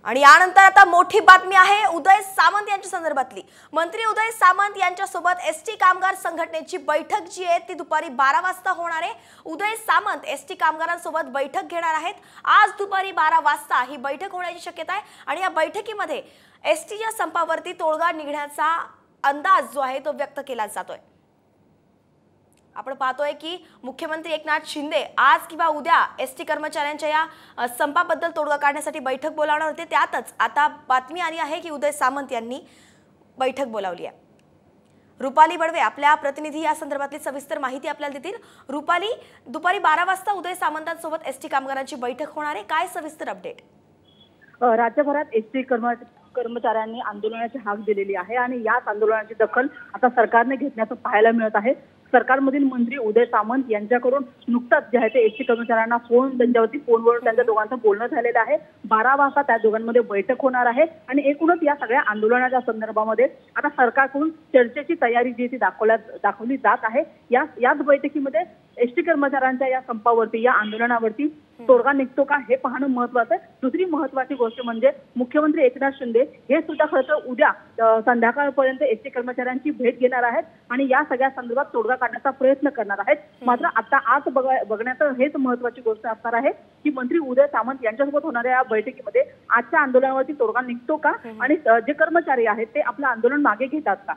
आणि यानंतर आता मोठी बातमी आहे उदय सामंत यांच्या संदर्भातली। मंत्री उदय सामंत यांच्यासोबत एसटी कामगार संघटनेची बैठक जी आहे ती दुपारी 12 वाजता होणार आहे। उदय सामंत एसटी कामगारांसोबत बैठक घेणार आहेत। आज दुपारी 12 वाजता ही बैठक होण्याची शक्यता आहे आणि या बैठकीमध्ये एसटीच्या संपावरती तोडगा निघण्याचा अंदाज जो आहे तो व्यक्त केला जातोय। आपण पाहतोय की मुख्यमंत्री एकनाथ शिंदे आज किंवा उद्या एसटी कर्मचाऱ्यांच्या या संपाबद्दल तोडगा काढण्यासाठी बैठक बोलावणार होते। त्यातच आता बातमी आली आहे की उदय सामंत यांनी बैठक बोलावली आहे। रुपाली बडवे आपल्या प्रतिनिधी या संदर्भातली सविस्तर माहिती आपल्याला देतील। रुपाली, दुपारी 12 वाजता उदय सामंतांसोबत एसटी कामगारांची बैठक होणार आहे, काय सविस्तर अपडेट? राज्यभरात एसटी कर्मचाऱ्यांनी आंदोलनाची हाक दिलेली आहे आणि याच आंदोलनाची दखल आता सरकारने घेतल्याचं पाहायला मिळत आहे। सरकारमधील मंत्री उदय सामंत यांच्याकडून नुकताच जे आहे ते एसटी कर्मचाऱ्यांना त्यांच्यावरती फोनवरून त्यांच्या दोघांचं बोलणं झालेलं आहे। 12 वाजता त्या दोघांमध्ये बैठक होणार आहे आणि एकूणच या सगळ्या आंदोलनाच्या संदर्भामध्ये आता सरकारकडून चर्चेची तयारी जी ती दाखवली जात आहे। याच बैठकीमध्ये एसटी कर्मचाऱ्यांच्या या संपावरती या आंदोलनावरती तोडगा निघतो का हे पाहणं महत्त्वाचं आहे। दुसरी महत्त्वाची गोष्ट म्हणजे मुख्यमंत्री एकनाथ शिंदे हे सुद्धा खरं तर उद्या संध्याकाळपर्यंत एसटी कर्मचाऱ्यांची भेट घेणार आहेत आणि या सगळ्या संदर्भात तोडगा काढण्याचा प्रयत्न करणार आहेत। मात्र आता आज बघण्याचं हेच महत्त्वाची गोष्ट असणार आहे की मंत्री उदय सामंत यांच्यासोबत होणाऱ्या या बैठकीमध्ये आजच्या आंदोलनावरती तोडगा निघतो का आणि जे कर्मचारी आहेत ते आपलं आंदोलन मागे घेतात का।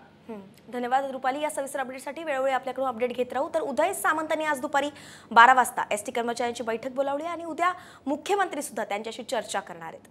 धन्यवाद रुपाली या सविस्तर अपडेटसाठी। वेळोवेळी आपल्याकडून अपडेट घेत राहू। तर उदय सामंतांनी आज दुपारी 12 वाजता एसटी कर्मचाऱ्यांची बैठक बोलावली आणि उद्या मुख्यमंत्री सुद्धा त्यांच्याशी चर्चा करणार आहेत।